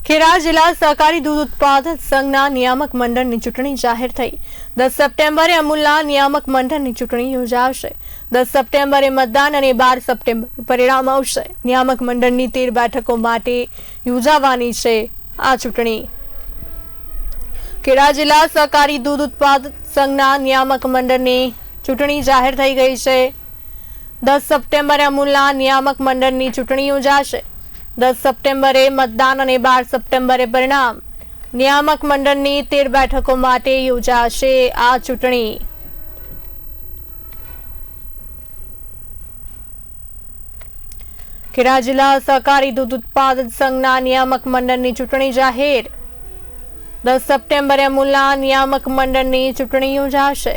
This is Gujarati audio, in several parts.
ખેડા જિલ્લા સહકારી દૂધ ઉત્પાદક સંઘના નિયામક મંડળની ચૂંટણી જાહેર થઈ। 10 સપ્ટેમ્બરે અમૂલના નિયામક મંડળની ચૂંટણી યોજાશે। 10 સપ્ટેમ્બરે મતદાન અને 12 સપ્ટેમ્બરે પરિણામ આવશે। નિયામક મંડળની 13 બેઠકો માટે યોજાવાની છે આ ચૂંટણી। ખેડા જિલ્લા સહકારી દૂધ ઉત્પાદક સંઘના નિયામક મંડળની ચૂંટણી જાહેર થઈ ગઈ છે। 10 સપ્ટેમ્બરે અમૂલના નિયામક મંડળની ચૂંટણી યોજાશે। 10 સપ્ટેમ્બરે મતદાન અને 12 સપ્ટેમ્બરે પરિણામ। નિયામક મંડળની 13 બેઠકો માટે યોજાશે આ ચૂંટણી। ખેડા જિલ્લા સહકારી દૂધ ઉત્પાદક સંઘના નિયામક મંડળની ચૂંટણી જાહેર। 10 સપ્ટેમ્બરે અમૂલના નિયામક મંડળની ચૂંટણી યોજાશે।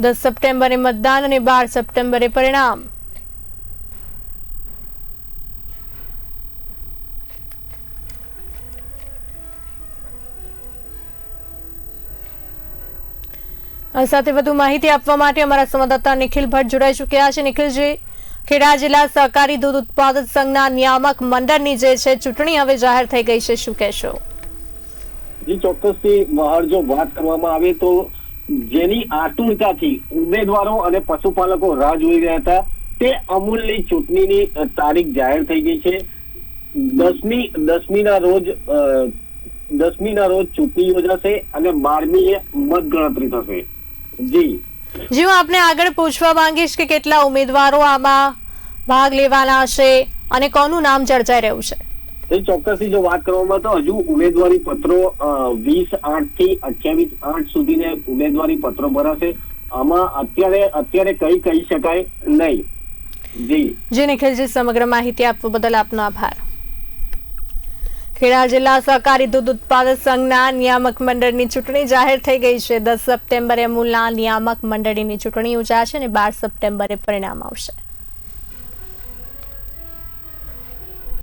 10 સપ્ટેમ્બરે મતદાન અને 12 સપ્ટેમ્બરે પરિણામ। આ સાથે વધુ માહિતી આપવા માટે અમારા સંવાદદાતા નિખિલ ભટ્ટ જોડાઈ ચૂક્યા છે। નિખિલજી, ખેડા જિલ્લા સહકારી દૂધ ઉત્પાદક સંઘના નિયામક મંડળની જે છે ચૂંટણી હવે જાહેર થઈ ગઈ છે, શું કહેશો? જી ચોક્કસથી બહાર જો વાત કરવામાં આવે તો જેની આતુરતાથી ઉમેદવારો અને પશુપાલકો રાહ જોઈ રહ્યા હતા તે અમૂલની ચૂંટણીની તારીખ જાહેર થઈ ગઈ છે। 10મીના રોજ ચૂંટણી યોજાશે અને 12મીએ મતગણતરી થશે। જી હું આપને આગળ પૂછવા માંગીશ કે કેટલા ઉમેદવારો આમાં ભાગ લેવાના છે અને કોનું નામ ચર્ચાઈ રહ્યું છે? એ ચોક્કસથી જો વાત કરવામાં તો હજુ ઉમેદવારી પત્રો 20/8 થી 28/8 સુધીને ઉમેદવારી પત્રો ભરાશે। આમાં અત્યારે કઈ કહી શકાય નહીં। જી નિખિલજી, સમગ્ર માહિતી આપવા બદલ આપનો આભાર। ખેડા જિલ્લા સહકારી દૂધ ઉત્પાદક સંઘના નિયામક મંડળની ચૂંટણી જાહેર થઈ ગઈ છે। 10 સપ્ટેમ્બરે અમૂલના નિયામક મંડળની ચૂંટણી યોજાશે અને 12 સપ્ટેમ્બરે પરિણામ આવશે।